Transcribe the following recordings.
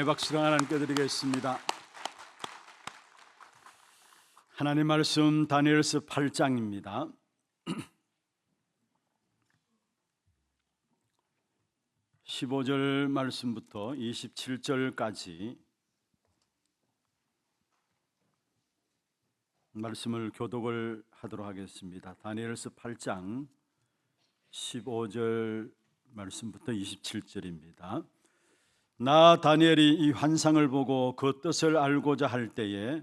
박수로 하나님께 드리겠습니다. 하나님 말씀 다니엘서 8장입니다. 15절 말씀부터 27절까지 말씀을 교독을 하도록 하겠습니다. 다니엘서 8장 15절 말씀부터 27절입니다. 나 다니엘이 이 환상을 보고 그 뜻을 알고자 할 때에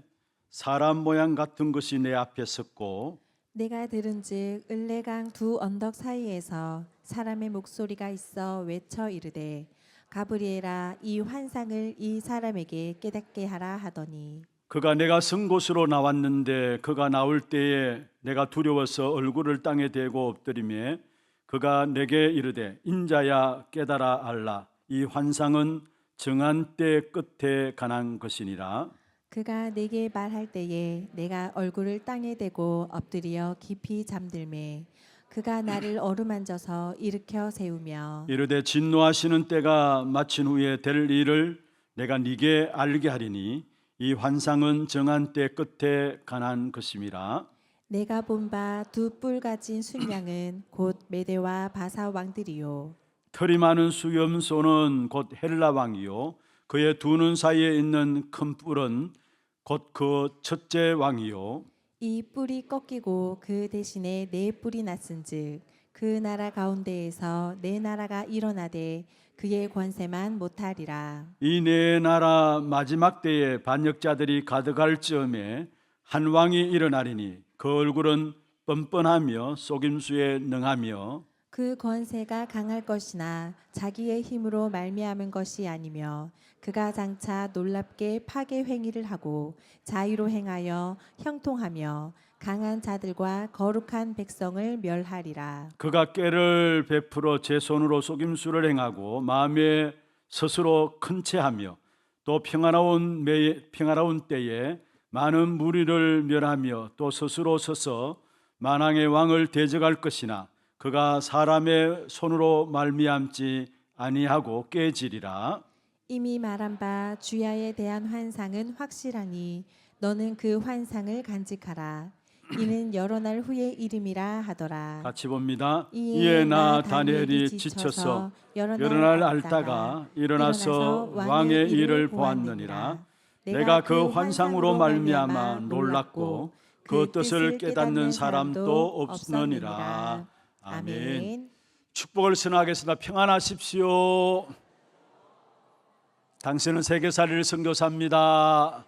사람 모양 같은 것이 내 앞에 섰고 내가 들은즉 을레강 두 언덕 사이에서 사람의 목소리가 있어 외쳐 이르되 가브리엘아 이 환상을 이 사람에게 깨닫게 하라 하더니 그가 내가 선 곳으로 나왔는데 그가 나올 때에 내가 두려워서 얼굴을 땅에 대고 엎드리매 그가 내게 이르되 인자야 깨달아 알라 이 환상은 정한 때 끝에 관한 것이니라. 그가 내게 말할 때에 내가 얼굴을 땅에 대고 엎드려 깊이 잠들매 그가 나를 어루만져서 일으켜 세우며 이르되 진노하시는 때가 마친 후에 될 일을 내가 네게 알게 하리니 이 환상은 정한 때 끝에 관한 것임이라. 내가 본 바 두 뿔 가진 순양은 곧 메대와 바사 왕들이요 털이 많은 수염소는 곧 헬라 왕이요 그의 두 눈 사이에 있는 큰 뿔은 곧 그 첫째 왕이요 이 뿔이 꺾이고 그 대신에 네 뿔이 났은즉 그 나라 가운데에서 내 나라가 일어나되 그의 권세만 못하리라. 이 네 나라 마지막 때에 반역자들이 가득할 즈음에 한 왕이 일어나리니 그 얼굴은 뻔뻔하며 속임수에 능하며 그 권세가 강할 것이나 자기의 힘으로 말미암은 것이 아니며 그가 장차 놀랍게 파괴 행위를 하고 자유로 행하여 형통하며 강한 자들과 거룩한 백성을 멸하리라. 그가 꾀를 베풀어 제 손으로 속임수를 행하고 마음에 스스로 큰 채하며 또 평화로운 때에 많은 무리를 멸하며 또 스스로 서서 만왕의 왕을 대적할 것이나 그가 사람의 손으로 말미암지 아니하고 깨지리라. 이미 말한 바 주야에 대한 환상은 확실하니 너는 그 환상을 간직하라. 이는 여러 날 후의 이름이라 하더라. 같이 봅니다. 이에 나 다니엘이 지쳐서 여러 날 앓다가 일어나서 왕의 일을 보았느니라. 내가 그 환상으로 말미암아 놀랐고 그 뜻을 깨닫는 사람도 없느니라. 아멘. 축복을 선하겠습니다. 평안하십시오. 당신은 세계살이를 선교사입니다.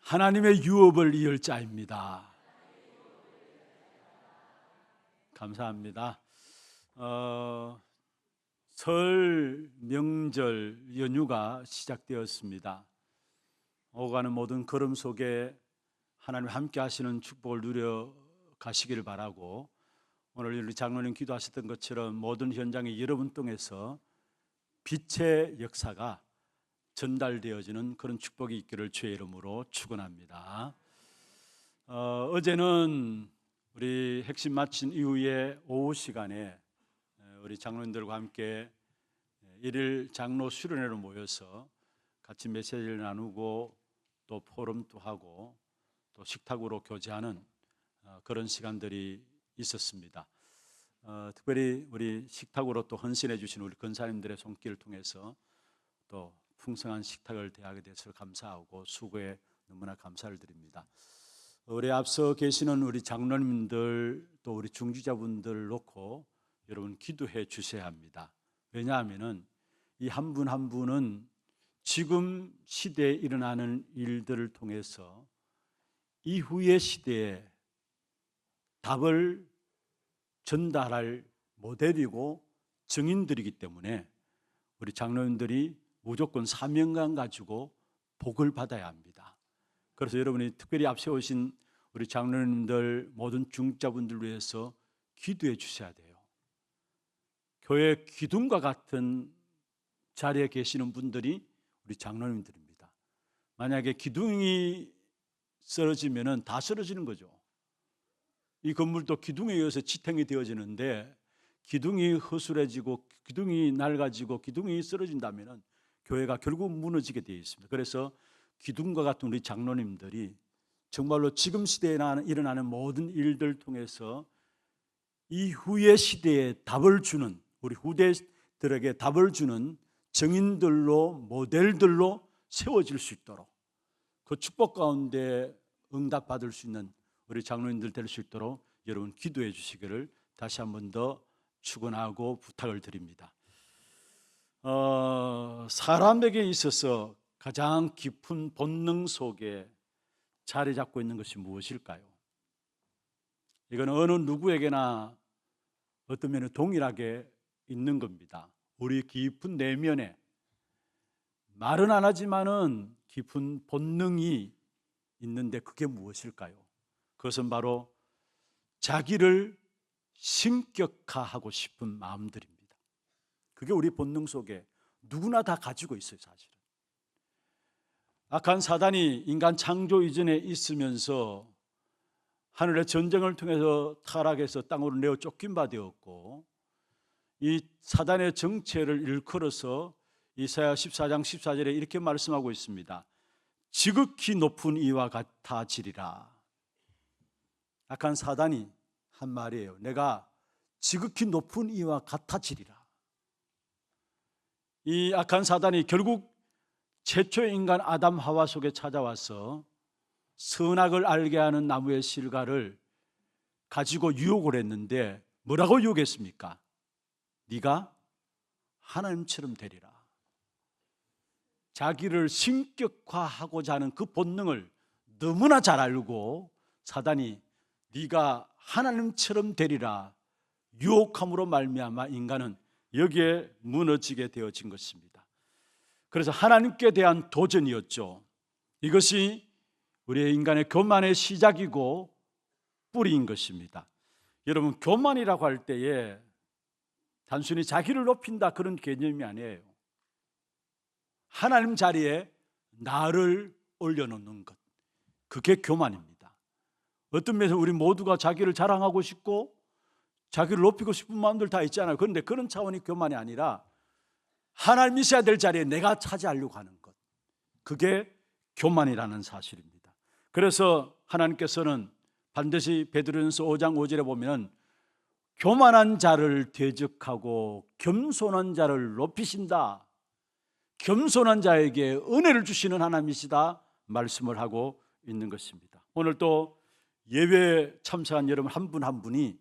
하나님의 유업을 이을 자입니다. 감사합니다. 설 명절 연휴가 시작되었습니다. 오가는 모든 걸음 속에 하나님 함께 하시는 축복을 누려 가시기를 바라고, 오늘 우리 장로님 기도하셨던 것처럼 모든 현장에 여러분 통해서 빛의 역사가 전달되어지는 그런 축복이 있기를 주의 이름으로 축원합니다. 어제는 우리 핵심 마친 이후에 오후 시간에 우리 장로님들과 함께 일일 장로 수련회로 모여서 같이 메시지를 나누고 또 포럼도 하고 또 식탁으로 교제하는 그런 시간들이 있었습니다. 특별히 우리 식탁으로 또 헌신해 주신 우리 권사님들의 손길을 통해서 또 풍성한 식탁을 대하게 돼서 감사하고 수고에 너무나 감사를 드립니다. 우리 앞서 계시는 우리 장로님들 또 우리 중지자분들 놓고 여러분 기도해 주셔야 합니다. 왜냐하면은 이 한 분 한 분은 지금 시대에 일어나는 일들을 통해서 이후의 시대에 답을 전달할 모델이고 증인들이기 때문에 우리 장로님들이 무조건 사명감 가지고 복을 받아야 합니다. 그래서 여러분이 특별히 앞세우신 우리 장로님들 모든 중자분들 위해서 기도해 주셔야 돼요. 교회 기둥과 같은 자리에 계시는 분들이 우리 장로님들입니다. 만약에 기둥이 쓰러지면 다 쓰러지는 거죠. 이 건물도 기둥에 의해서 지탱이 되어지는데 기둥이 허술해지고 기둥이 낡아지고 기둥이 쓰러진다면 교회가 결국 무너지게 되어 있습니다. 그래서 기둥과 같은 우리 장로님들이 정말로 지금 시대에 일어나는 모든 일들 통해서 이후의 시대에 답을 주는, 우리 후대들에게 답을 주는 증인들로 모델들로 세워질 수 있도록 그 축복 가운데 응답받을 수 있는 우리 장로님들 될 수 있도록 여러분 기도해 주시기를 다시 한 번 더 축원하고 부탁을 드립니다. 사람에게 있어서 가장 깊은 본능 속에 자리 잡고 있는 것이 무엇일까요? 이건 어느 누구에게나 어떤 면에 동일하게 있는 겁니다. 우리 깊은 내면에 말은 안 하지만은 깊은 본능이 있는데 그게 무엇일까요? 그것은 바로 자기를 신격화하고 싶은 마음들입니다. 그게 우리 본능 속에 누구나 다 가지고 있어요. 사실은 악한 사단이 인간 창조 이전에 있으면서 하늘의 전쟁을 통해서 타락해서 땅으로 내어 쫓긴 바 되었고, 이 사단의 정체를 일컬어서 이사야 14장 14절에 이렇게 말씀하고 있습니다. 지극히 높은 이와 같아지리라. 악한 사단이 한 말이에요. 내가 지극히 높은 이와 같아지리라. 이 악한 사단이 결국 최초의 인간 아담 하와 속에 찾아와서 선악을 알게 하는 나무의 실과를 가지고 유혹을 했는데 뭐라고 유혹했습니까? 네가 하나님처럼 되리라. 자기를 신격화하고자 하는 그 본능을 너무나 잘 알고 사단이 네가 하나님처럼 되리라 유혹함으로 말미암아 인간은 여기에 무너지게 되어진 것입니다. 그래서 하나님께 대한 도전이었죠. 이것이 우리의 인간의 교만의 시작이고 뿌리인 것입니다. 여러분, 교만이라고 할 때에 단순히 자기를 높인다 그런 개념이 아니에요. 하나님 자리에 나를 올려놓는 것, 그게 교만입니다. 어떤 면에서 우리 모두가 자기를 자랑하고 싶고 자기를 높이고 싶은 마음들 다 있잖아요. 그런데 그런 차원이 교만이 아니라 하나님이 있어야 될 자리에 내가 차지하려고 하는 것, 그게 교만이라는 사실입니다. 그래서 하나님께서는 반드시 베드로전서 5장 5절에 보면 교만한 자를 대적하고 겸손한 자를 높이신다, 겸손한 자에게 은혜를 주시는 하나님이시다 말씀을 하고 있는 것입니다. 오늘 또 예배 참석한 여러분 한 분 한 분이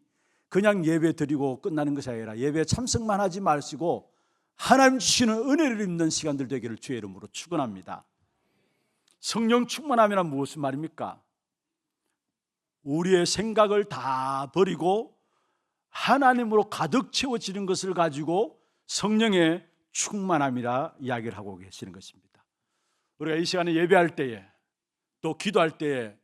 그냥 예배 드리고 끝나는 것이 아니라 예배 참석만 하지 마시고 하나님 주시는 은혜를 입는 시간들 되기를 주의 이름으로 축원합니다. 성령 충만함이란 무엇인 말입니까? 우리의 생각을 다 버리고 하나님으로 가득 채워지는 것을 가지고 성령의 충만함이라 이야기를 하고 계시는 것입니다. 우리가 이 시간에 예배할 때에 또 기도할 때에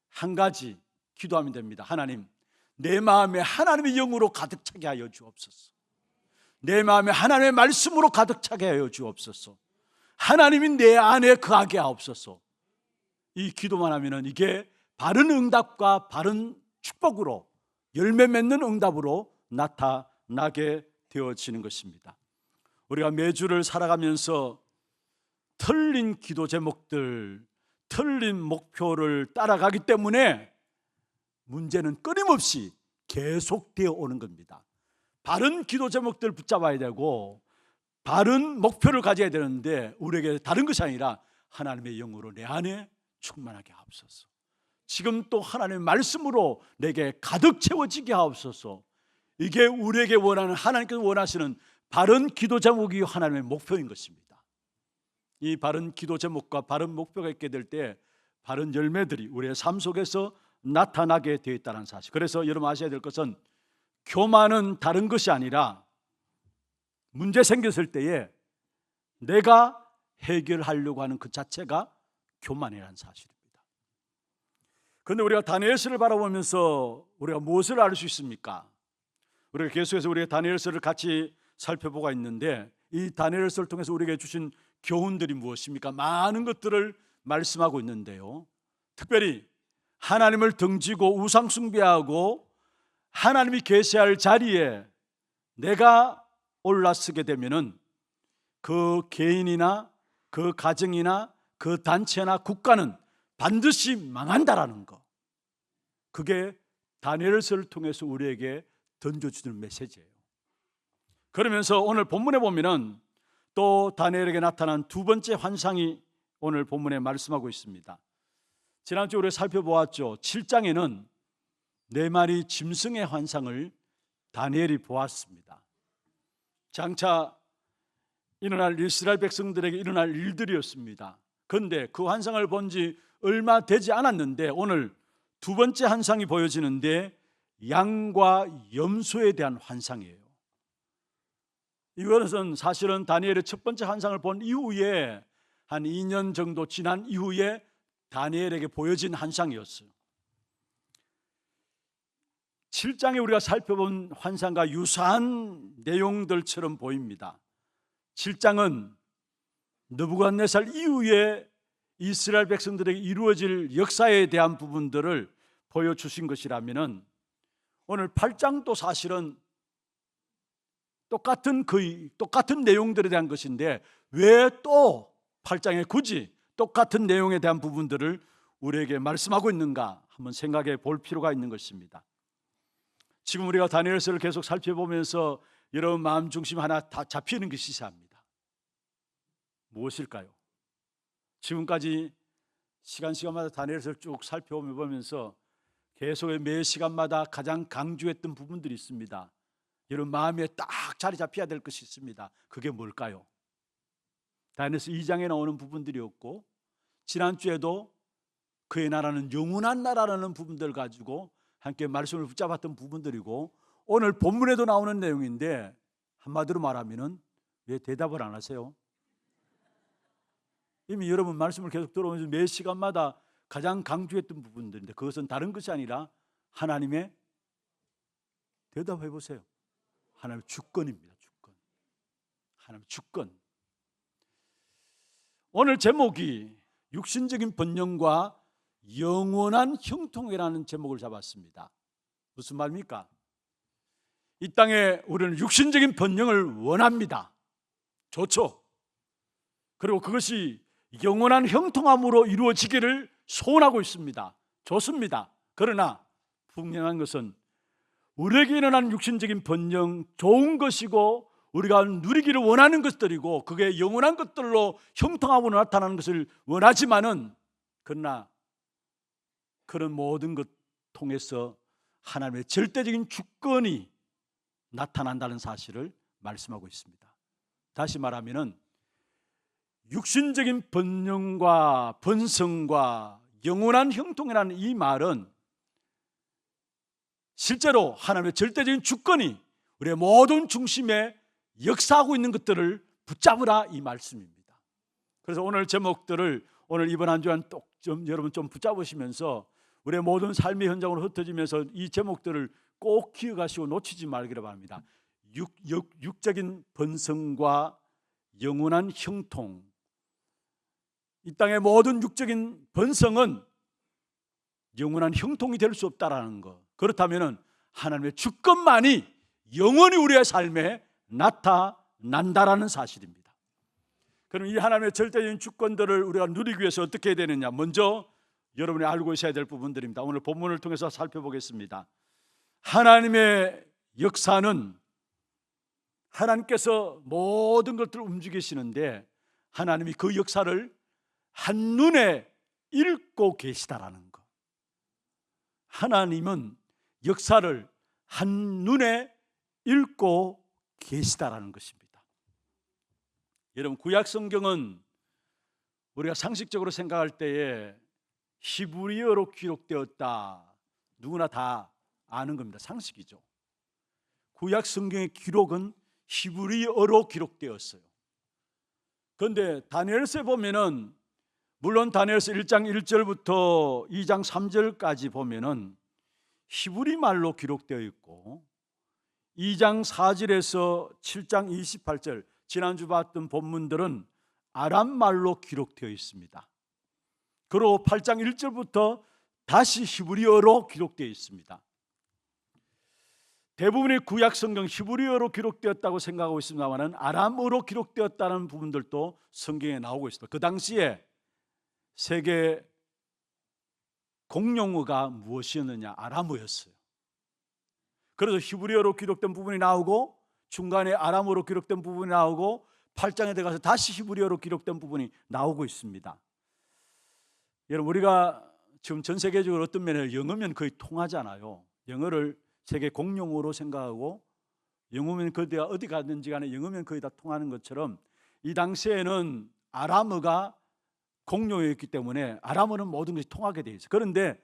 한 가지 기도하면 됩니다. 하나님, 내 마음에 하나님의 영으로 가득 차게 하여 주옵소서. 내 마음에 하나님의 말씀으로 가득 차게 하여 주옵소서. 하나님이 내 안에 거하게 하옵소서. 이 기도만 하면은 이게 바른 응답과 바른 축복으로 열매 맺는 응답으로 나타나게 되어지는 것입니다. 우리가 매주를 살아가면서 틀린 기도 제목들, 틀린 목표를 따라가기 때문에 문제는 끊임없이 계속되어 오는 겁니다. 바른 기도 제목들 붙잡아야 되고 바른 목표를 가져야 되는데 우리에게 다른 것이 아니라 하나님의 영으로 내 안에 충만하게 하옵소서. 지금 또 하나님의 말씀으로 내게 가득 채워지게 하옵소서. 이게 우리에게 원하는, 하나님께서 원하시는 바른 기도 제목이 하나님의 목표인 것입니다. 이 바른 기도 제목과 바른 목표가 있게 될 때 바른 열매들이 우리의 삶 속에서 나타나게 되어 있다는 사실. 그래서 여러분 아셔야 될 것은 교만은 다른 것이 아니라 문제 생겼을 때에 내가 해결하려고 하는 그 자체가 교만이라는 사실입니다. 그런데 우리가 다니엘서를 바라보면서 우리가 무엇을 알 수 있습니까? 우리가 계속해서 우리가 다니엘서를 같이 살펴보고 있는데 이 다니엘서를 통해서 우리에게 주신 교훈들이 무엇입니까? 많은 것들을 말씀하고 있는데요, 특별히 하나님을 등지고 우상 숭배하고 하나님이 계시할 자리에 내가 올라서게 되면은 그 개인이나 그 가정이나 그 단체나 국가는 반드시 망한다라는 거, 그게 다니엘서를 통해서 우리에게 던져주는 메시지예요. 그러면서 오늘 본문에 보면은 또 다니엘에게 나타난 두 번째 환상이 오늘 본문에 말씀하고 있습니다. 지난주에 우리가 살펴보았죠. 7장에는 네 마리 짐승의 환상을 다니엘이 보았습니다. 장차 일어날 이스라엘 백성들에게 일어날 일들이었습니다. 그런데 그 환상을 본 지 얼마 되지 않았는데 오늘 두 번째 환상이 보여지는데 양과 염소에 대한 환상이에요. 이것은 사실은 다니엘의 첫 번째 환상을 본 이후에 한 2년 정도 지난 이후에 다니엘에게 보여진 환상이었어요. 7장에 우리가 살펴본 환상과 유사한 내용들처럼 보입니다. 7장은 느부갓네살 이후에 이스라엘 백성들에게 이루어질 역사에 대한 부분들을 보여주신 것이라면 오늘 8장도 사실은 똑같은 내용들에 대한 것인데 왜 또 8장에 굳이 똑같은 내용에 대한 부분들을 우리에게 말씀하고 있는가 한번 생각해 볼 필요가 있는 것입니다. 지금 우리가 다니엘서를 계속 살펴보면서 여러분 마음 중심 하나 다 잡히는 것이 시사합니다. 무엇일까요? 지금까지 시간마다 다니엘서를 쭉 살펴보면서 계속 매 시간마다 가장 강조했던 부분들이 있습니다. 여러분 마음에 딱 자리 잡혀야 될 것이 있습니다. 그게 뭘까요? 다니엘서 2장에 나오는 부분들이었고, 지난주에도 그의 나라는 영원한 나라라는 부분들 가지고 함께 말씀을 붙잡았던 부분들이고, 오늘 본문에도 나오는 내용인데 한마디로 말하면은 왜 대답을 안 하세요? 이미 여러분 말씀을 계속 들어오면서 매 시간마다 가장 강조했던 부분들인데, 그것은 다른 것이 아니라 하나님의, 대답해 보세요, 하나님의 주권입니다. 주권. 하나님의 주권. 오늘 제목이 육신적인 번영과 영원한 형통이라는 제목을 잡았습니다. 무슨 말입니까? 이 땅에 우리는 육신적인 번영을 원합니다. 좋죠. 그리고 그것이 영원한 형통함으로 이루어지기를 소원하고 있습니다. 좋습니다. 그러나 분명한 것은 우리에게 일어난 육신적인 번영, 좋은 것이고 우리가 누리기를 원하는 것들이고, 그게 영원한 것들로 형통함으로 나타나는 것을 원하지만은, 그러나 그런 모든 것 통해서 하나님의 절대적인 주권이 나타난다는 사실을 말씀하고 있습니다. 다시 말하면은 육신적인 번영과 번성과 영원한 형통이라는 이 말은 실제로 하나님의 절대적인 주권이 우리의 모든 중심에 역사하고 있는 것들을 붙잡으라, 이 말씀입니다. 그래서 오늘 제목들을 오늘 이번 한 주간 여러분 좀 붙잡으시면서 우리의 모든 삶의 현장으로 흩어지면서 이 제목들을 꼭 기억하시고 놓치지 말기를 바랍니다. 육적인 번성과 영원한 형통. 이 땅의 모든 육적인 번성은 영원한 형통이 될 수 없다라는 것. 그렇다면 하나님의 주권만이 영원히 우리의 삶에 나타난다라는 사실입니다. 그럼 이 하나님의 절대적인 주권들을 우리가 누리기 위해서 어떻게 해야 되느냐? 먼저 여러분이 알고 있어야 될 부분들입니다. 오늘 본문을 통해서 살펴보겠습니다. 하나님의 역사는 하나님께서 모든 것들을 움직이시는데, 하나님이 그 역사를 한눈에 읽고 계시다라는 것. 하나님은 역사를 한눈에 읽고 계시다라는 것입니다. 여러분, 구약 성경은 우리가 상식적으로 생각할 때에 히브리어로 기록되었다, 누구나 다 아는 겁니다. 상식이죠. 구약 성경의 기록은 히브리어로 기록되었어요. 그런데 다니엘서에 보면은, 물론 다니엘서 1장 1절부터 2장 3절까지 보면은 히브리 말로 기록되어 있고, 2장 4절에서 7장 28절, 지난주 봤던 본문들은 아람 말로 기록되어 있습니다. 그리고 8장 1절부터 다시 히브리어로 기록되어 있습니다. 대부분의 구약 성경 히브리어로 기록되었다고 생각하고 있습니다만, 아람어로 기록되었다는 부분들도 성경에 나오고 있습니다. 그 당시에 세계 공용어가 무엇이었느냐? 아람어였어요. 그래서 히브리어로 기록된 부분이 나오고, 중간에 아람어로 기록된 부분이 나오고, 8장에 들어가서 다시 히브리어로 기록된 부분이 나오고 있습니다. 여러분, 우리가 지금 전 세계적으로 어떤 면에 영어면 거의 통하잖아요. 영어를 세계 공용어로 생각하고, 영어면 그대가 어디 가든지 간에 영어면 거의 다 통하는 것처럼, 이 당시에는 아람어가 공용어였기 때문에 아람어는 모든 것이 통하게 되어 있어요. 그런데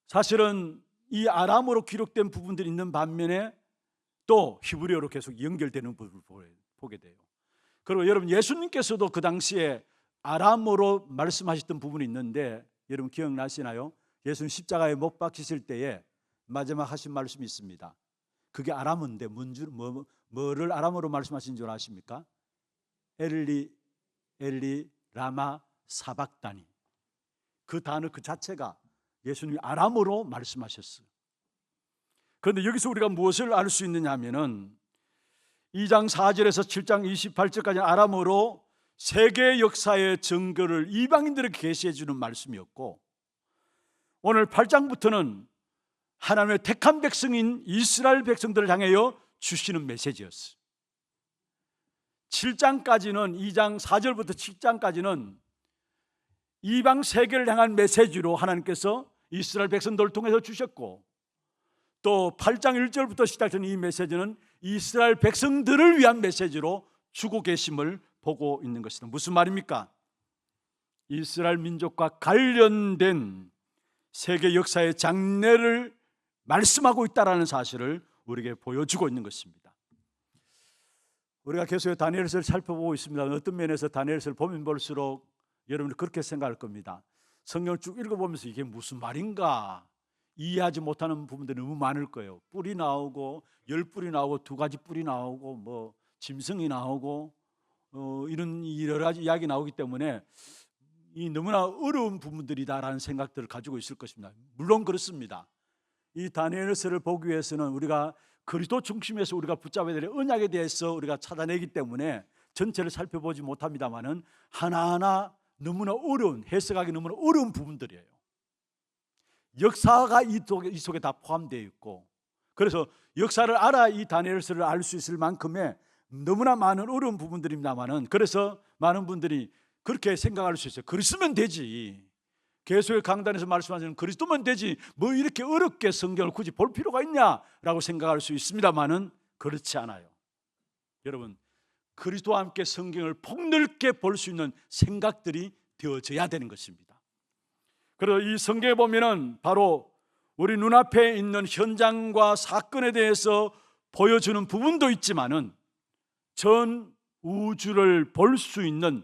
사실은 이 아람어로 기록된 부분들이 있는 반면에 또 히브리어로 계속 연결되는 부분을 보게 돼요. 그리고 여러분, 예수님께서도 그 당시에 아람어로 말씀하셨던 부분이 있는데, 여러분 기억나시나요? 예수님 십자가에 못 박히실 때에 마지막 하신 말씀이 있습니다. 그게 아람어인데 뭐를 아람어로 말씀하신 줄 아십니까? 엘리 라마 사박다니. 그 단어 그 자체가 예수님이 아람어로 말씀하셨어요. 그런데 여기서 우리가 무엇을 알 수 있느냐 하면은 2장 4절에서 7장 28절까지 아람어로 세계 역사의 증거를 이방인들에게 계시해 주는 말씀이었고, 오늘 8장부터는 하나님의 택한 백성인 이스라엘 백성들을 향하여 주시는 메시지였어요. 7장까지는 2장 4절부터 7장까지는 이방 세계를 향한 메시지로 하나님께서 이스라엘 백성들을 통해서 주셨고, 또 8장 1절부터 시작된 이 메시지는 이스라엘 백성들을 위한 메시지로 주고 계심을 보고 있는 것입니다. 무슨 말입니까? 이스라엘 민족과 관련된 세계 역사의 장래를 말씀하고 있다는 사실을 우리에게 보여주고 있는 것입니다. 우리가 계속 다니엘서를 살펴보고 있습니다. 어떤 면에서 다니엘서를 보면 볼수록 여러분이 그렇게 생각할 겁니다. 성경을 쭉 읽어보면서 이게 무슨 말인가 이해하지 못하는 부분들이 너무 많을 거예요. 뿔이 나오고 10뿔이 나오고 2가지 뿔이 나오고 뭐 짐승이 나오고 이런 여러 가지 이야기 나오기 때문에 이 너무나 어려운 부분들이다라는 생각들을 가지고 있을 것입니다. 물론 그렇습니다. 이 다니엘서를 보기 위해서는 우리가 그리스도 중심에서 우리가 붙잡아야 될 언약에 대해서 우리가 찾아내기 때문에 전체를 살펴보지 못합니다만은 하나하나 너무나 어려운, 해석하기 너무나 어려운 부분들이에요. 역사가 이 속에 다 포함되어 있고, 그래서 역사를 알아 이 다니엘서를 알 수 있을 만큼의 너무나 많은 어려운 부분들입니다만은, 그래서 많은 분들이 그렇게 생각할 수 있어요. 그리스도면 되지, 계속의 강단에서 말씀하시는 그리스도면 되지, 뭐 이렇게 어렵게 성경을 굳이 볼 필요가 있냐라고 생각할 수 있습니다만은 그렇지 않아요. 여러분, 그리스도와 함께 성경을 폭넓게 볼 수 있는 생각들이 되어져야 되는 것입니다. 그래서 이 성경에 보면은 바로 우리 눈앞에 있는 현장과 사건에 대해서 보여주는 부분도 있지만은 전 우주를 볼 수 있는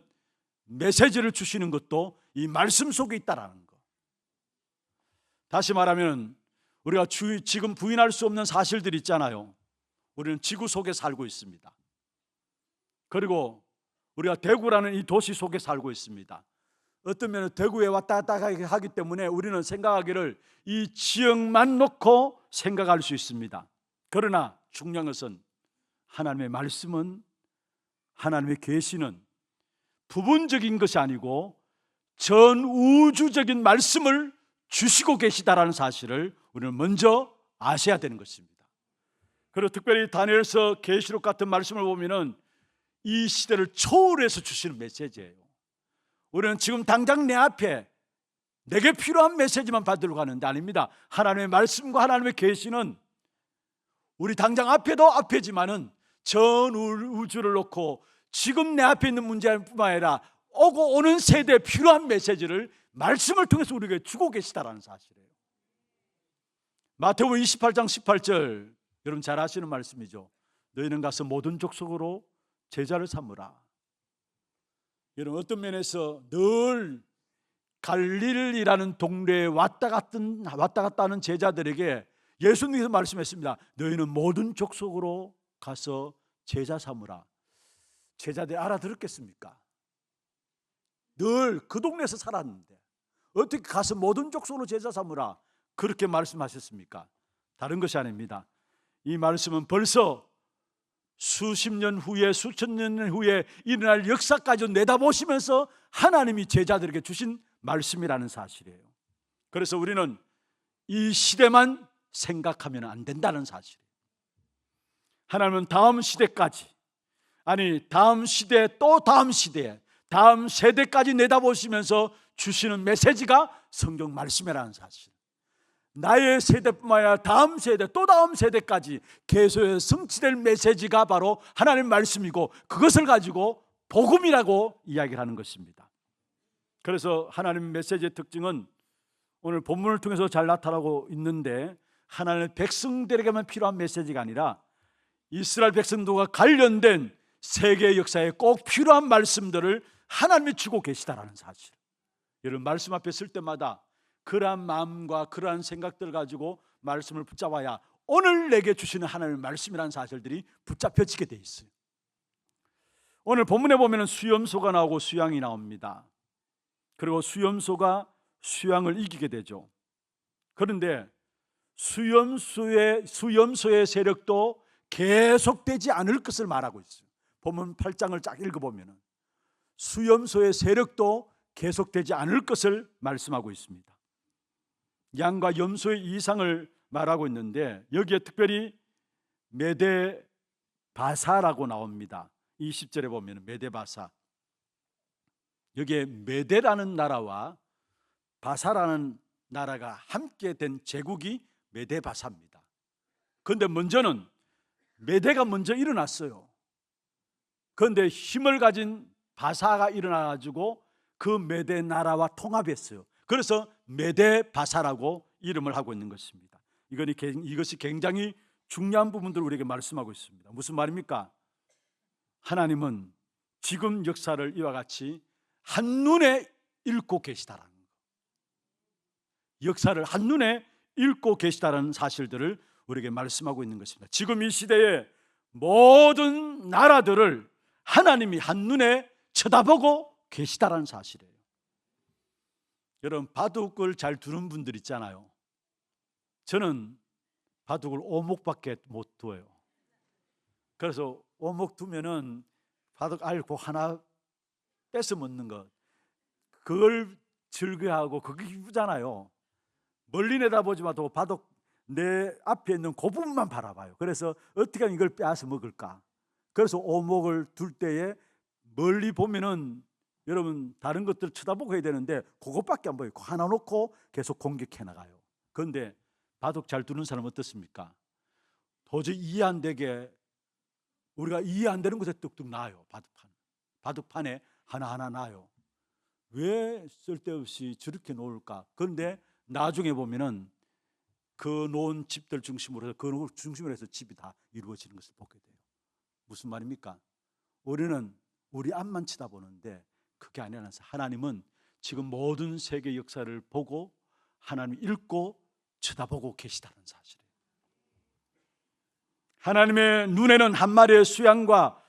메시지를 주시는 것도 이 말씀 속에 있다라는 거. 다시 말하면 우리가 지금 부인할 수 없는 사실들이 있잖아요. 우리는 지구 속에 살고 있습니다. 그리고 우리가 대구라는 이 도시 속에 살고 있습니다. 어떤 면은 대구에 왔다 갔다 하기 때문에 우리는 생각하기를 이 지역만 놓고 생각할 수 있습니다. 그러나 중요한 것은 하나님의 말씀은, 하나님의 계시는 부분적인 것이 아니고 전 우주적인 말씀을 주시고 계시다라는 사실을 우리는 먼저 아셔야 되는 것입니다. 그리고 특별히 다니엘서 계시록 같은 말씀을 보면은 이 시대를 초월해서 주시는 메시지예요. 우리는 지금 당장 내 앞에 내게 필요한 메시지만 받으러 가는데 아닙니다. 하나님의 말씀과 하나님의 계시는 우리 당장 앞에도 앞에지만은 전 우주를 놓고 지금 내 앞에 있는 문제뿐만 아니라 오고 오는 세대에 필요한 메시지를 말씀을 통해서 우리에게 주고 계시다라는 사실이에요. 마태복음 28장 18절, 여러분 잘 아시는 말씀이죠. 너희는 가서 모든 족속으로 제자를 삼으라. 여러분 어떤 면에서 늘 갈릴리라는 동네에 왔다 갔다 하는 제자들에게 예수님께서 말씀했습니다. 너희는 모든 족속으로 가서 제자 삼으라. 제자들이 알아들었겠습니까? 늘 그 동네에서 살았는데 어떻게 가서 모든 족속으로 제자 삼으라 그렇게 말씀하셨습니까? 다른 것이 아닙니다. 이 말씀은 벌써 수십 년 후에, 수천 년 후에 일어날 역사까지 내다보시면서 하나님이 제자들에게 주신 말씀이라는 사실이에요. 그래서 우리는 이 시대만 생각하면 안 된다는 사실이에요. 하나님은 다음 시대까지, 아니 다음 시대 또 다음 시대에 다음 세대까지 내다보시면서 주시는 메시지가 성경 말씀이라는 사실. 나의 세대뿐만 아니라 다음 세대 또 다음 세대까지 계속해서 성취될 메시지가 바로 하나님의 말씀이고 그것을 가지고 복음이라고 이야기를 하는 것입니다. 그래서 하나님의 메시지의 특징은 오늘 본문을 통해서 잘 나타나고 있는데 하나님의 백성들에게만 필요한 메시지가 아니라 이스라엘 백성들과 관련된 세계 역사에 꼭 필요한 말씀들을 하나님이 주고 계시다라는 사실. 여러분 말씀 앞에 쓸 때마다 그러한 마음과 그러한 생각들을 가지고 말씀을 붙잡아야 오늘 내게 주시는 하나님의 말씀이라는 사실들이 붙잡혀지게 돼 있어요. 오늘 본문에 보면 수염소가 나오고 수양이 나옵니다. 그리고 수염소가 수양을 이기게 되죠. 그런데 수염소의 세력도 계속되지 않을 것을 말하고 있어요. 본문 8장을 쫙 읽어보면 수염소의 세력도 계속되지 않을 것을 말씀하고 있습니다. 양과 염소의 이상을 말하고 있는데 여기에 특별히 메데바사라고 나옵니다. 20절에 보면 메데바사, 여기에 메데라는 나라와 바사라는 나라가 함께 된 제국이 메데바사입니다. 그런데 먼저는 메데가 먼저 일어났어요. 그런데 힘을 가진 바사가 일어나가지고 그 메데 나라와 통합했어요. 그래서 메데바사라고 이름을 하고 있는 것입니다. 이것이 굉장히 중요한 부분들을 우리에게 말씀하고 있습니다. 무슨 말입니까? 하나님은 지금 역사를 이와 같이 한눈에 읽고 계시다라는 것, 역사를 한눈에 읽고 계시다라는 사실들을 우리에게 말씀하고 있는 것입니다. 지금 이 시대의 모든 나라들을 하나님이 한눈에 쳐다보고 계시다라는 사실이에요. 여러분, 바둑을 잘 두는 분들 있잖아요. 저는 바둑을 오목밖에 못 두어요. 그래서 오목 두면은 바둑 알고 하나 뺏어 먹는 것, 그걸 즐겨하고 그게 기쁘잖아요. 멀리 내다보지마도 바둑 내 앞에 있는 그 부분만 바라봐요. 그래서 어떻게 하면 이걸 빼앗아 먹을까? 그래서 오목을 둘 때에 멀리 보면은 여러분 다른 것들 쳐다보고 해야 되는데 그것밖에 안 보여요. 그거 하나 놓고 계속 공격해 나가요. 그런데 바둑 잘 두는 사람 어떻습니까? 도저히 이해 안 되게, 우리가 이해 안 되는 곳에 뚝뚝 놔요. 바둑판에 하나하나 놔요. 왜 쓸데없이 저렇게 놓을까? 그런데 나중에 보면은 그 놓은 집들 중심으로 해서, 그 중심으로 해서 집이 다 이루어지는 것을 보게 돼요. 무슨 말입니까? 우리는 우리 앞만 쳐다보는데 그게 아니라 하나님은 지금 모든 세계 역사를 보고 하나님 읽고 쳐다보고 계시다는 사실이에요. 하나님의 눈에는 한 마리의 수양과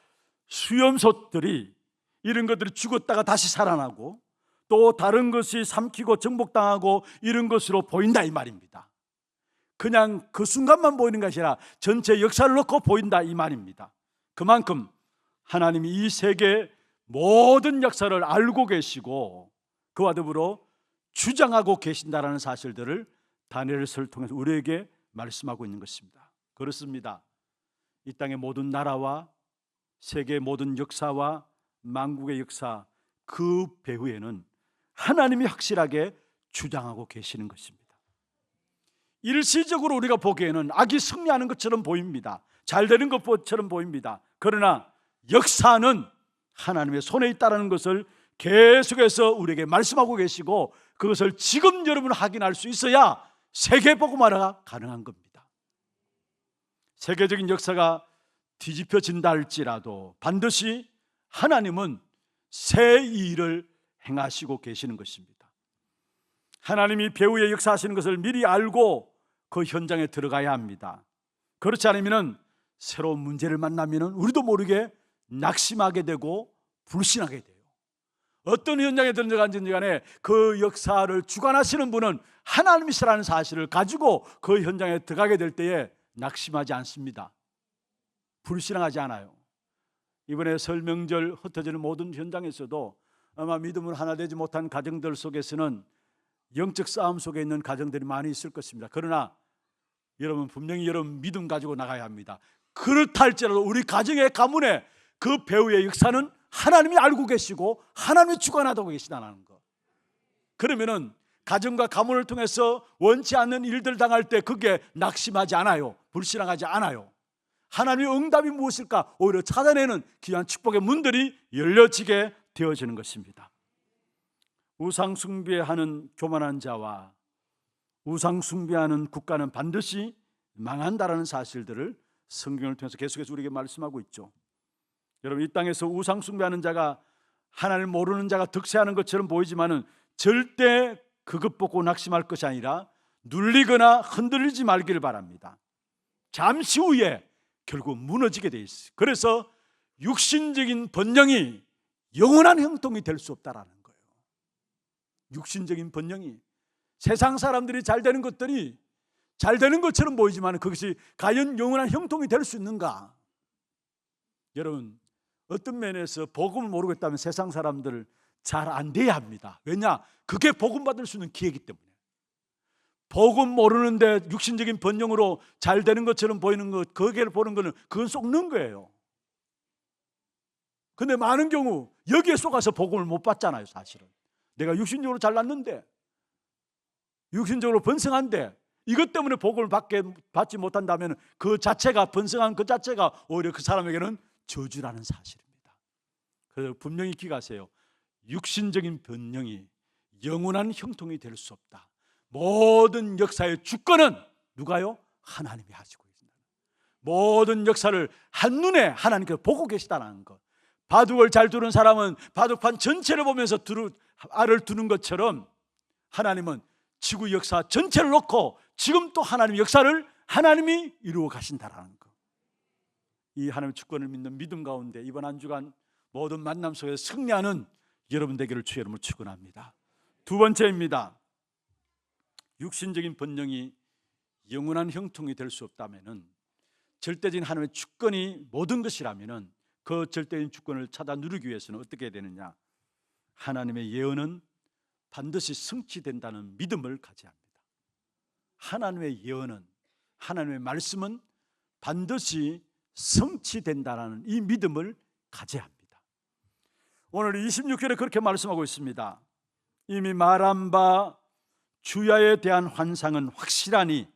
수염소들이, 이런 것들이 죽었다가 다시 살아나고 또 다른 것이 삼키고 정복당하고 이런 것으로 보인다 이 말입니다. 그냥 그 순간만 보이는 것이 아니라 전체 역사를 놓고 보인다 이 말입니다. 그만큼 하나님이 이 세계 모든 역사를 알고 계시고 그와 더불어 주장하고 계신다라는 사실들을 다니엘서를 통해서 우리에게 말씀하고 있는 것입니다. 그렇습니다. 이 땅의 모든 나라와 세계의 모든 역사와 만국의 역사, 그 배후에는 하나님이 확실하게 주장하고 계시는 것입니다. 일시적으로 우리가 보기에는 악이 승리하는 것처럼 보입니다. 잘 되는 것처럼 보입니다. 그러나 역사는 하나님의 손에 있다는 것을 계속해서 우리에게 말씀하고 계시고, 그것을 지금 여러분 확인할 수 있어야 세계복음화가 가능한 겁니다. 세계적인 역사가 뒤집혀진다 할지라도 반드시 하나님은 새 일을 행하시고 계시는 것입니다. 하나님이 배후에 역사하시는 것을 미리 알고 그 현장에 들어가야 합니다. 그렇지 않으면 새로운 문제를 만나면 우리도 모르게 낙심하게 되고 불신하게 돼요. 어떤 현장에 들어간지 간에 그 역사를 주관하시는 분은 하나님이시라는 사실을 가지고 그 현장에 들어가게 될 때에 낙심하지 않습니다. 불신하지 않아요. 이번에 설 명절 흩어지는 모든 현장에서도 아마 믿음으로 하나 되지 못한 가정들 속에서는 영적 싸움 속에 있는 가정들이 많이 있을 것입니다. 그러나 여러분, 분명히 여러분 믿음 가지고 나가야 합니다. 그렇다 할지라도 우리 가정의 가문에 그 배후의 역사는 하나님이 알고 계시고 하나님이 주관하고 계시다는 것. 그러면은 가정과 가문을 통해서 원치 않는 일들 당할 때 그게 낙심하지 않아요. 불신앙하지 않아요. 하나님의 응답이 무엇일까? 오히려 찾아내는 귀한 축복의 문들이 열려지게 되어지는 것입니다. 우상 숭배하는 교만한 자와 우상 숭배하는 국가는 반드시 망한다라는 사실들을 성경을 통해서 계속해서 우리에게 말씀하고 있죠. 여러분, 이 땅에서 우상 숭배하는 자가 하나님을 모르는 자가 득세하는 것처럼 보이지만은 절대 그것 보고 낙심할 것이 아니라 눌리거나 흔들리지 말기를 바랍니다. 잠시 후에 결국 무너지게 돼 있어요. 그래서 육신적인 번영이 영원한 형통이 될 수 없다라는 거예요. 육신적인 번영이, 세상 사람들이 잘 되는 것들이 잘 되는 것처럼 보이지만 그것이 과연 영원한 형통이 될 수 있는가? 여러분, 어떤 면에서 복음을 모르고 있다면 세상 사람들 잘 안 돼야 합니다. 왜냐? 그게 복음 받을 수 있는 기회이기 때문에. 복음 모르는데 육신적인 번영으로 잘 되는 것처럼 보이는 것, 거기를 보는 거는 그건 속는 거예요. 근데 많은 경우 여기에 속아서 복음을 못 받잖아요. 사실은 내가 육신적으로 잘났는데, 육신적으로 번성한데 이것 때문에 복을 받지 못한다면 그 자체가, 번성한 그 자체가 오히려 그 사람에게는 저주라는 사실입니다. 그래서 분명히 기억하세요. 육신적인 번영이 영원한 형통이 될 수 없다. 모든 역사의 주권은 누가요? 하나님이 하시고 계신다. 모든 역사를 한눈에 하나님께서 보고 계시다는 것. 바둑을 잘 두는 사람은 바둑판 전체를 보면서 알을 두는 것처럼 하나님은 지구 역사 전체를 놓고 지금 또 하나님의 역사를 하나님이 이루어 가신다라는 것. 이 하나님의 주권을 믿는 믿음 가운데 이번 한 주간 모든 만남 속에서 승리하는 여러분 되기를 주의 이름으로 축원합니다. 두 번째입니다. 육신적인 번영이 영원한 형통이 될 수 없다면은, 절대적인 하나님의 주권이 모든 것이라면은 그 절대적인 주권을 찾아 누리기 위해서는 어떻게 해야 되느냐? 하나님의 예언은 반드시 성취된다는 믿음을 가져야 합니다. 하나님의 예언은, 하나님의 말씀은 반드시 성취된다는 이 믿음을 가져야 합니다. 오늘 26절에 그렇게 말씀하고 있습니다. 이미 말한 바 주야에 대한 환상은 확실하니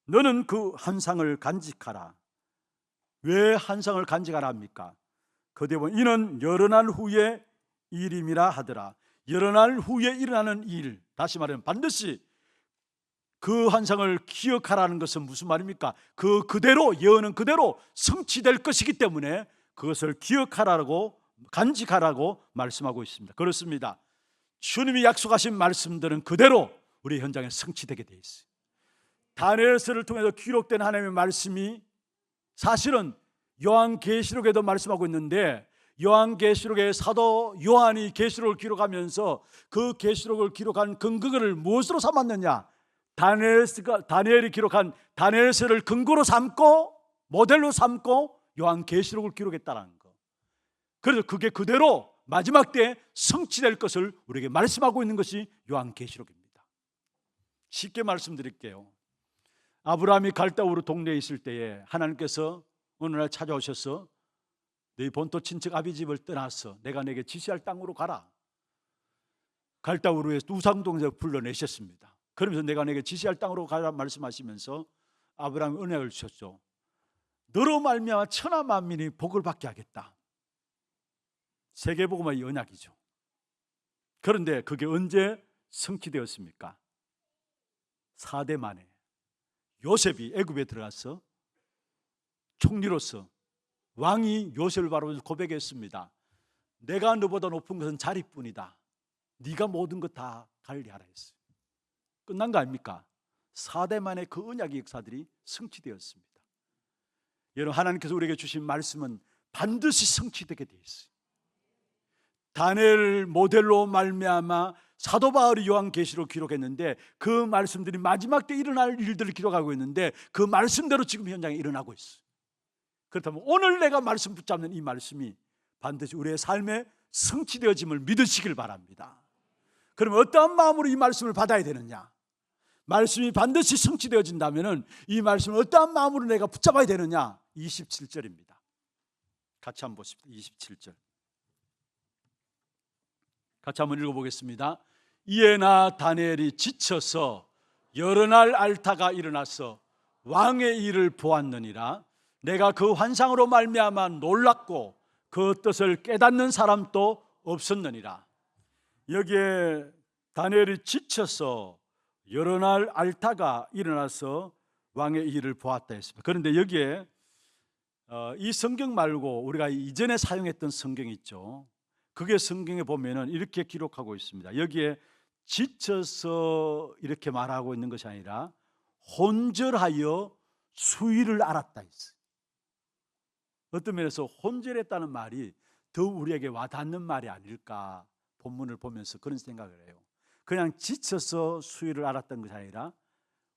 너는 그 환상을 간직하라. 왜 환상을 간직하라 합니까? 그때 보면 이는 여러 날 후에 일임이라 하더라. 여러 날 후에 일어나는 일, 다시 말하면 반드시 그 환상을 기억하라는 것은 무슨 말입니까? 그대로, 예언은 그대로 성취될 것이기 때문에 그것을 기억하라고, 간직하라고 말씀하고 있습니다. 그렇습니다. 주님이 약속하신 말씀들은 그대로 우리 현장에 성취되게 되어 있어요. 다니엘서를 통해서 기록된 하나님의 말씀이 사실은 요한계시록에도 말씀하고 있는데, 요한계시록의 사도 요한이 계시록을 기록하면서 그 계시록을 기록한 근거를 무엇으로 삼았느냐? 다니엘이 기록한 다니엘서를 근거로 삼고 모델로 삼고 요한계시록을 기록했다는 거. 그래서 그게 그대로 마지막 때에 성취될 것을 우리에게 말씀하고 있는 것이 요한계시록입니다. 쉽게 말씀드릴게요. 아브라함이 갈대우르 동네에 있을 때에 하나님께서 어느 날 찾아오셔서 너희 본토 친척 아비 집을 떠나서 내가 내게 지시할 땅으로 가라. 갈대우르에서 우상동에서 불러내셨습니다. 그러면서 내가 내게 지시할 땅으로 가라 말씀하시면서 아브라함이 은혜를 주셨죠. 너로 말미암아 천하 만민이 복을 받게 하겠다. 세계복음의 언약이죠. 그런데 그게 언제 성취되었습니까? 4대 만에 요셉이 애굽에 들어가서 총리로서 왕이 요셉을 바라보면서 고백했습니다. 내가 너보다 높은 것은 자리뿐이다. 네가 모든 것 다 관리하라 했어요. 끝난 거 아닙니까? 4대 만에 그 언약의 역사들이 성취되었습니다. 여러분, 하나님께서 우리에게 주신 말씀은 반드시 성취되게 되어 있어요. 다니엘 모델로 말미암아 사도 바울이 요한계시록 기록했는데 그 말씀들이 마지막 때 일어날 일들을 기록하고 있는데 그 말씀대로 지금 현장에 일어나고 있어요. 그렇다면 오늘 내가 말씀 붙잡는 이 말씀이 반드시 우리의 삶에 성취되어짐을 믿으시길 바랍니다. 그러면 어떠한 마음으로 이 말씀을 받아야 되느냐? 말씀이 반드시 성취되어진다면 이 말씀을 어떠한 마음으로 내가 붙잡아야 되느냐? 27절입니다. 같이 한번 보십시오. 27절 같이 한번 읽어보겠습니다. 이에 나 다니엘이 지쳐서 여러 날 앓다가 일어나서 왕의 일을 보았느니라. 내가 그 환상으로 말미암아 놀랐고 그 뜻을 깨닫는 사람도 없었느니라. 여기에 다니엘이 지쳐서 여러 날 앓다가 일어나서 왕의 일을 보았다 했습니다. 그런데 여기에 이 성경 말고 우리가 이전에 사용했던 성경이 있죠. 그게 성경에 보면은 이렇게 기록하고 있습니다. 여기에 지쳐서 이렇게 말하고 있는 것이 아니라 혼절하여 수위를 알았다 했어요. 어떤 면에서 혼절했다는 말이 더 우리에게 와닿는 말이 아닐까, 본문을 보면서 그런 생각을 해요. 그냥 지쳐서 수위를 알았던 것이 아니라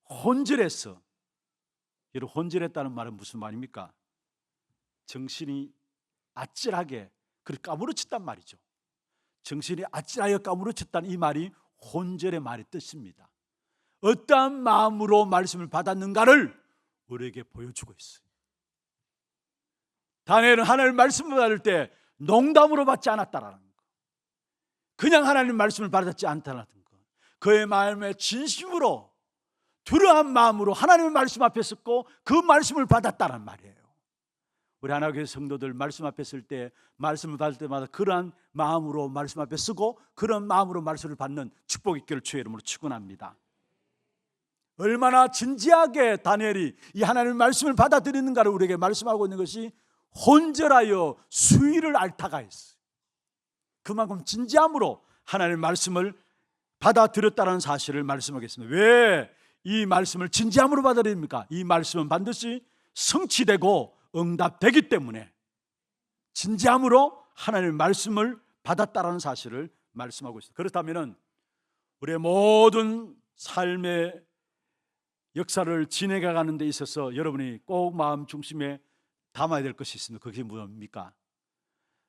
혼절했어. 여러분, 혼절했다는 말은 무슨 말입니까? 정신이 아찔하게 그렇게 까무러쳤단 말이죠. 정신이 아찔하여 까무러쳤다는 이 말이 혼절의 말의 뜻입니다. 어떠한 마음으로 말씀을 받았는가를 우리에게 보여주고 있어요. 다니엘은 하나님 말씀을 받을 때 농담으로 받지 않았다라는 거, 그냥 하나님 말씀을 받았지 않다라는 거, 그의 마음에 진심으로 두려운 마음으로 하나님의 말씀 앞에 섰고 그 말씀을 받았다는 말이에요. 우리 하나님의 성도들 말씀 앞에 설 때, 말씀을 받을 때마다 그러한 마음으로 말씀 앞에 서고 그런 마음으로 말씀을 받는 축복이 있기를 주의 이름으로 축원합니다. 얼마나 진지하게 다니엘이 이 하나님의 말씀을 받아들이는가를 우리에게 말씀하고 있는 것이 혼절하여 수위를 앓다가 있어요. 그만큼 진지함으로 하나님의 말씀을 받아들였다는 사실을 말씀하겠습니다. 왜 이 말씀을 진지함으로 받아들입니까? 이 말씀은 반드시 성취되고 응답되기 때문에 진지함으로 하나님의 말씀을 받았다는 사실을 말씀하고 있습니다. 그렇다면 우리의 모든 삶의 역사를 진행해 가는 데 있어서 여러분이 꼭 마음 중심에 담아야 될 것이 있습니다. 그게 뭡니까?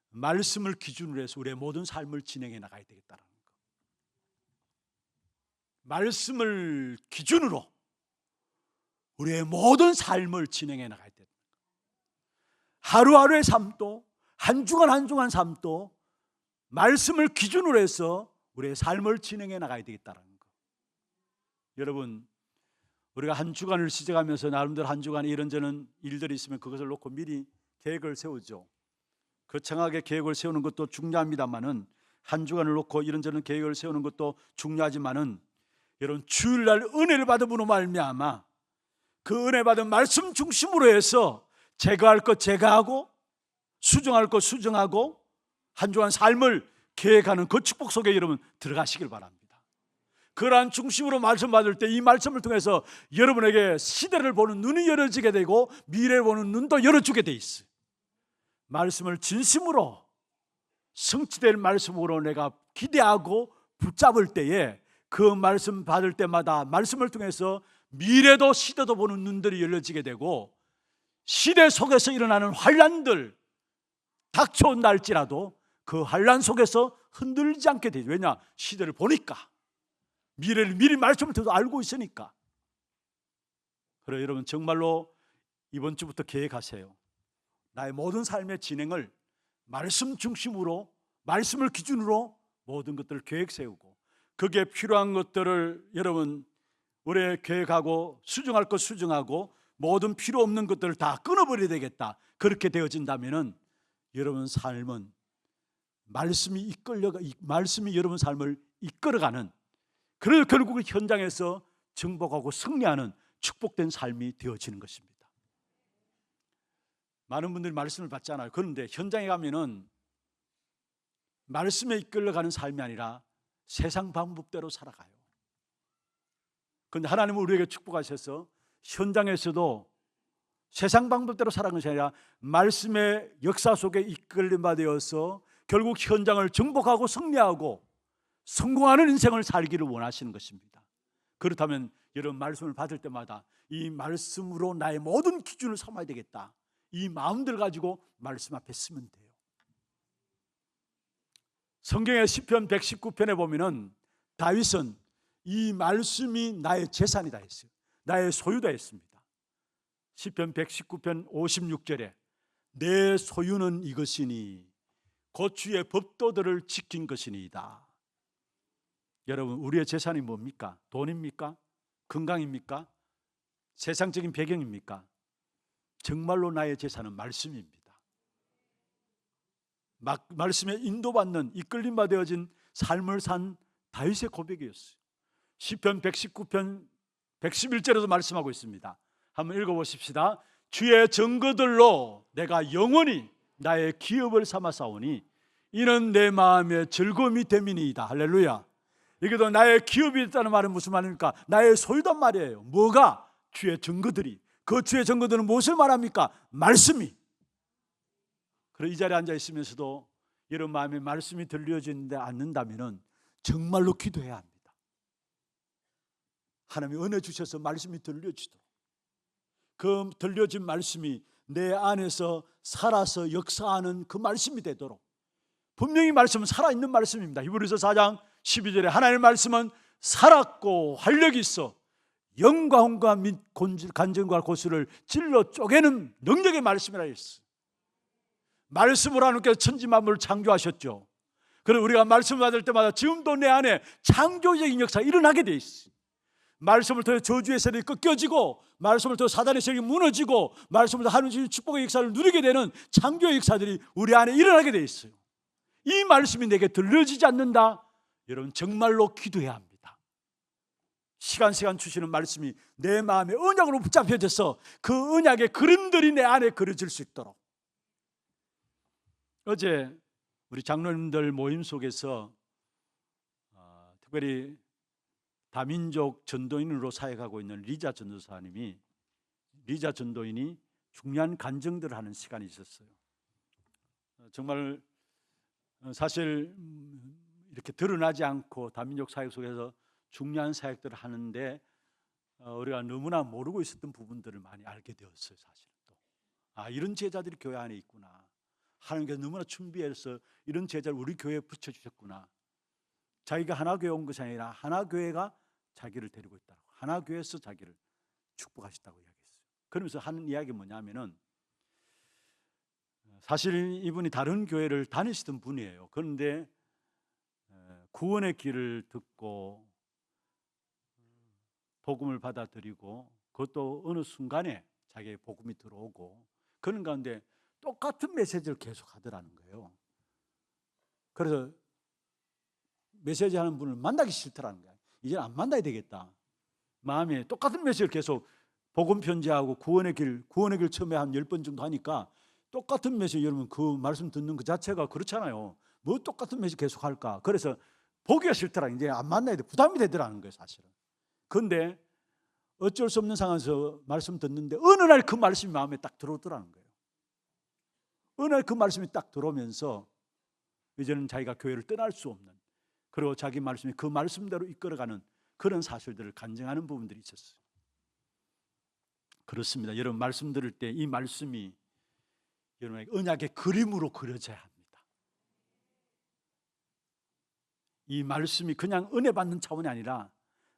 말씀을 기준으로 해서 우리의 모든 삶을 진행해 나가야 되겠다는 거. 말씀을 기준으로 우리의 모든 삶을 진행해 나가야 됩니다. 하루하루의 삶도 한 주간 한 주간 삶도 말씀을 기준으로 해서 우리의 삶을 진행해 나가야 되겠다는 거. 여러분, 우리가 한 주간을 시작하면서 나름대로 한 주간에 이런저런 일들이 있으면 그것을 놓고 미리 계획을 세우죠. 거창하게 계획을 세우는 것도 중요합니다만은 한 주간을 놓고 이런저런 계획을 세우는 것도 중요하지만은 여러분, 주일날 은혜를 받음으로 말미암아 그 은혜 받은 말씀 중심으로 해서 제거할 것 제거하고 수정할 것 수정하고 한 주간 삶을 계획하는 그 축복 속에 여러분 들어가시길 바랍니다. 그러한 중심으로 말씀 받을 때 이 말씀을 통해서 여러분에게 시대를 보는 눈이 열어지게 되고 미래를 보는 눈도 열어주게 돼 있어요. 말씀을 진심으로 성취될 말씀으로 내가 기대하고 붙잡을 때에 그 말씀 받을 때마다 말씀을 통해서 미래도 시대도 보는 눈들이 열려지게 되고 시대 속에서 일어나는 환란들 닥쳐온날지라도 그 환란 속에서 흔들리지 않게 되죠. 왜냐? 시대를 보니까, 미래를 미리 말씀을 통해서 알고 있으니까. 그래서 여러분 정말로 이번 주부터 계획하세요. 나의 모든 삶의 진행을 말씀 중심으로, 말씀을 기준으로 모든 것들을 계획 세우고 거기에 필요한 것들을 여러분 올해 계획하고 수정할 것 수정하고 모든 필요 없는 것들을 다 끊어버려야 되겠다. 그렇게 되어진다면은 여러분 삶은 말씀이 여러분 삶을 이끌어가는, 그래서 결국은 현장에서 정복하고 승리하는 축복된 삶이 되어지는 것입니다. 많은 분들이 말씀을 받잖아요. 그런데 현장에 가면은 말씀에 이끌려가는 삶이 아니라 세상 방법대로 살아가요. 그런데 하나님은 우리에게 축복하셔서 현장에서도 세상 방법대로 살아가는 것이 아니라 말씀의 역사 속에 이끌림바 되어서 결국 현장을 정복하고 승리하고 성공하는 인생을 살기를 원하시는 것입니다. 그렇다면 여러분 말씀을 받을 때마다 이 말씀으로 나의 모든 기준을 삼아야 되겠다, 이 마음들 가지고 말씀 앞에 서면 돼요. 성경의 시편 119편에 보면은 다윗은 이 말씀이 나의 재산이다 했어요. 나의 소유다 했습니다. 시편 119편 56절에 내 소유는 이것이니 곧 주의 법도들을 지킨 것이니이다. 여러분, 우리의 재산이 뭡니까? 돈입니까? 건강입니까? 세상적인 배경입니까? 정말로 나의 재산은 말씀입니다. 말씀에 인도받는 이끌림바 되어진 삶을 산 다윗의 고백이었어요. 시편 119편 111절에도 말씀하고 있습니다. 한번 읽어보십시다. 주의 증거들로 내가 영원히 나의 기업을 삼아사오니 이는 내 마음의 즐거움이 됨이니이다. 할렐루야. 이게도 나의 기업이 있다는 말은 무슨 말입니까? 나의 소유단 말이에요. 뭐가? 주의 증거들이. 그 주의 증거들은 무엇을 말합니까? 말씀이. 그래서 이 자리에 앉아 있으면서도 이런 마음에 말씀이 들려지는데 않는다면 정말로 기도해야 합니다. 하나님이 은혜 주셔서 말씀이 들려지도록, 그 들려진 말씀이 내 안에서 살아서 역사하는 그 말씀이 되도록. 분명히 말씀은 살아있는 말씀입니다. 히브리서 4장 12절에 하나님의 말씀은 살았고 활력이 있어 영과 혼과 및 간증과 고수를 찔러 쪼개는 능력의 말씀이라 했어요. 말씀으로 하나님께서 천지 만물을 창조하셨죠. 그래서 우리가 말씀을 받을 때마다 지금도 내 안에 창조적인 역사가 일어나게 돼 있어요. 말씀을 통해 저주의 세력이 꺾여지고, 말씀을 통해 사단의 세력이 무너지고, 말씀을 통해 하나님의 축복의 역사를 누리게 되는 창조의 역사들이 우리 안에 일어나게 돼 있어요. 이 말씀이 내게 들려지지 않는다? 여러분 정말로 기도해야 합니다. 시간 주시는 말씀이 내 마음에 언약으로 붙잡혀져서 그 언약의 그림들이 내 안에 그려질 수 있도록. 어제 우리 장로님들 모임 속에서 특별히 다민족 전도인으로 사역하고 있는 리자 전도사님이, 리자 전도인이 중요한 간증들을 하는 시간이 있었어요. 정말 사실 이렇게 드러나지 않고 다민족 사역 속에서 중요한 사역들을 하는데 우리가 너무나 모르고 있었던 부분들을 많이 알게 되었어요. 사실 또 이런 제자들이 교회 안에 있구나. 하나님께서 너무나 준비해서 이런 제자를 우리 교회에 붙여주셨구나. 자기가 하나교회 온 것이 아니라 하나교회가 자기를 데리고 있다고, 하나교회에서 자기를 축복하셨다고 이야기했어요. 그러면서 하는 이야기가 뭐냐면은, 사실 이분이 다른 교회를 다니시던 분이에요. 그런데 구원의 길을 듣고 복음을 받아들이고, 그것도 어느 순간에 자기의 복음이 들어오고, 그런 가운데 똑같은 메시지를 계속 하더라는 거예요. 그래서 메시지 하는 분을 만나기 싫더라는 거예요. 이제 안 만나야 되겠다. 마음에 똑같은 메시지를 계속 복음 편지하고 구원의 길 처음에 한 10번 정도 하니까 똑같은 메시지, 여러분 그 말씀 듣는 그 자체가 그렇잖아요. 뭐 똑같은 메시지 계속 할까? 그래서 보기가 싫더라. 이제 안 만나야 돼. 부담이 되더라는 거예요, 사실은. 그런데 어쩔 수 없는 상황에서 말씀 듣는데 어느 날 그 말씀이 마음에 딱 들어오더라는 거예요. 어느 날 그 말씀이 딱 들어오면서 이제는 자기가 교회를 떠날 수 없는, 그리고 자기 말씀이 그 말씀대로 이끌어가는 그런 사실들을 간증하는 부분들이 있었어요. 그렇습니다. 여러분 말씀 들을 때 이 말씀이 여러분에게 언약의 그림으로 그려져야 합니다. 이 말씀이 그냥 은혜 받는 차원이 아니라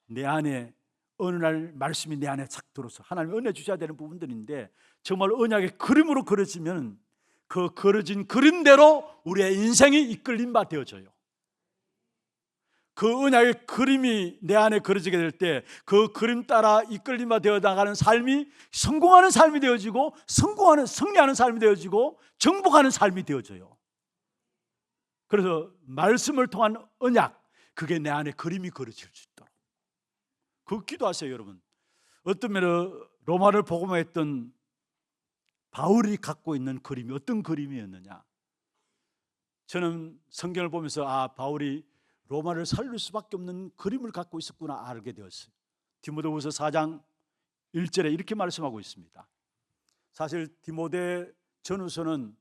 내 안에 어느 날 말씀이 내 안에 착 들어서 하나님 은혜 주셔야 되는 부분들인데, 정말 언약의 그림으로 그려지면 그 그려진 그림대로 우리의 인생이 이끌림 바 되어져요. 그 언약의 그림이 내 안에 그려지게 될 때 그 그림 따라 이끌림바 되어 나가는 삶이 성공하는 삶이 되어지고, 승리하는 삶이 되어지고, 정복하는 삶이 되어져요. 그래서 말씀을 통한 언약, 그게 내 안에 그림이 그려질 수 있도록 그 기도하세요. 여러분 어떤 면으로 로마를 복음화했던 바울이 갖고 있는 그림이 어떤 그림이었느냐, 저는 성경을 보면서 바울이 로마를 살릴 수밖에 없는 그림을 갖고 있었구나 알게 되었어요. 디모데후서 4장 1절에 이렇게 말씀하고 있습니다. 사실 디모데 전후서는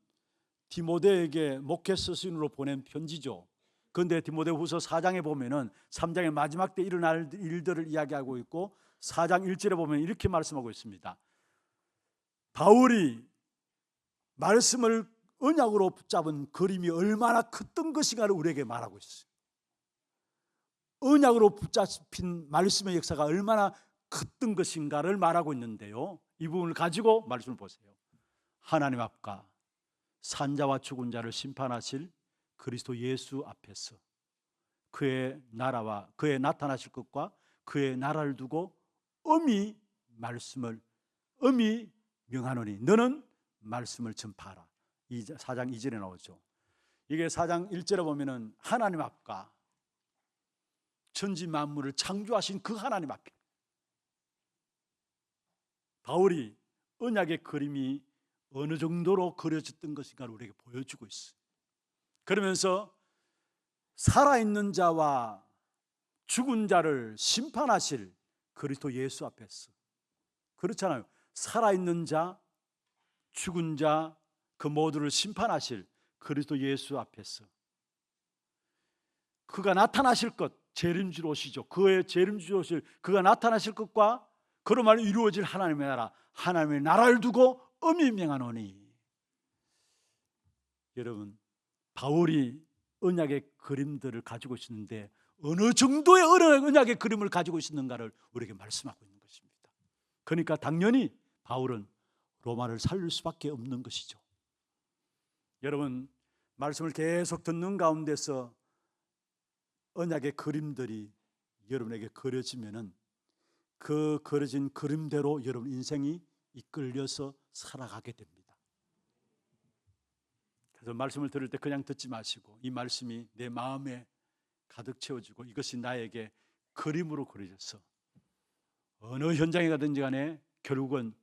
디모데에게 목회 서신으로 보낸 편지죠. 그런데 디모데후서 4장에 보면은 3장의 마지막 때 일어날 일들을 이야기하고 있고, 4장 1절에 보면 이렇게 말씀하고 있습니다. 바울이 말씀을 언약으로 붙잡은 그림이 얼마나 컸던 것인가를 우리에게 말하고 있어요. 언약으로 붙잡힌 말씀의 역사가 얼마나 컸던 것인가를 말하고 있는데요, 이 부분을 가지고 말씀을 보세요. 하나님 앞과 산자와 죽은 자를 심판하실 그리스도 예수 앞에서 그의 나라와 그의 나타나실 것과 그의 나라를 두고 엄히 명하노니 너는 말씀을 전파하라. 4장 2절에 나오죠. 이게 4장 1절에 보면은 하나님 앞과 천지 만물을 창조하신 그 하나님 앞에 바울이 언약의 그림이 어느 정도로 그려졌던 것인가를 우리에게 보여주고 있어요. 그러면서 살아있는 자와 죽은 자를 심판하실 그리스도 예수 앞에서, 그렇잖아요. 살아있는 자, 죽은 자, 그 모두를 심판하실 그리스도 예수 앞에서 그가 나타나실 것, 재림주로 오시죠. 그의 재림주로 오실 그가 나타나실 것과 그로 말로 이루어질 하나님의 나라, 하나님의 나라를 두고 엄히 명하노니. 여러분 바울이 언약의 그림들을 가지고 있었는데 어느 정도의 언약의 그림을 가지고 있었는가를 우리에게 말씀하고 있는 것입니다. 그러니까 당연히 바울은 로마를 살릴 수밖에 없는 것이죠. 여러분 말씀을 계속 듣는 가운데서 언약의 그림들이 여러분에게 그려지면은 그 그려진 그림대로 여러분 인생이 이끌려서 살아가게 됩니다. 그래서 말씀을 들을 때 그냥 듣지 마시고 이 말씀이 내 마음에 가득 채워지고 이것이 나에게 그림으로 그려져서 어느 현장에 가든지 간에 결국은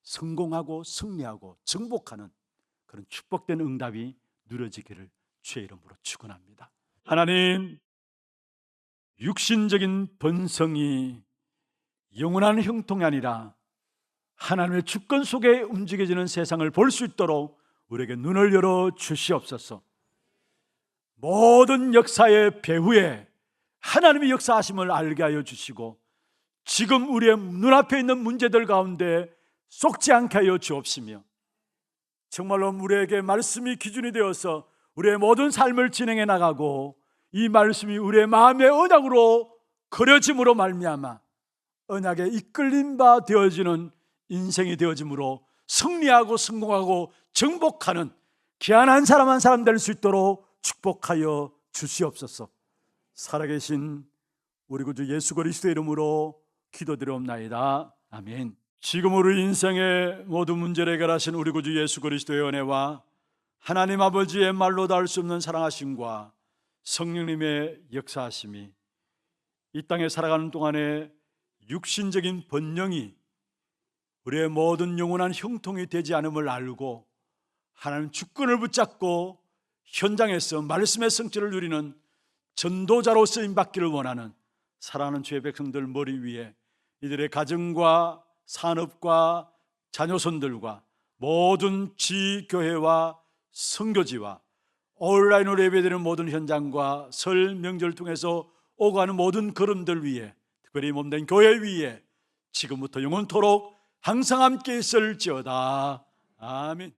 성공하고 승리하고 정복하는 그런 축복된 응답이 누려지기를 주의 이름으로 축원합니다. 하나님, 육신적인 번성이 영원한 형통이 아니라 하나님의 주권 속에 움직여지는 세상을 볼 수 있도록 우리에게 눈을 열어 주시옵소서. 모든 역사의 배후에 하나님의 역사하심을 알게 하여 주시고 지금 우리의 눈앞에 있는 문제들 가운데 쏙지 않게 하여 주옵시며 정말로 우리에게 말씀이 기준이 되어서 우리의 모든 삶을 진행해 나가고 이 말씀이 우리의 마음의 언약으로 그려짐으로 말미암아 언약에 이끌림 바 되어지는 인생이 되어짐으로 승리하고 성공하고 정복하는 귀한 한 사람 한 사람 될 수 있도록 축복하여 주시옵소서. 살아계신 우리 구주 예수 그리스도의 이름으로 기도드리옵나이다. 아멘. 지금 우리 인생의 모든 문제를 해결하신 우리 구주 예수 그리스도의 은혜와 하나님 아버지의 말로 닿을 수 없는 사랑하심과 성령님의 역사하심이 이 땅에 살아가는 동안에 육신적인 번영이 우리의 모든 영원한 형통이 되지 않음을 알고 하나님 주권을 붙잡고 현장에서 말씀의 성취를 누리는 전도자로 쓰임받기를 원하는 사랑하는 주의 백성들 머리 위에 이들의 가정과 산업과 자녀손들과 모든 지교회와 선교지와 온라인으로 예배드리는 모든 현장과 설 명절 통해서 오가는 모든 걸음들 위에 특별히 몸된 교회 위에 지금부터 영원토록 항상 함께 있을지어다. 아멘.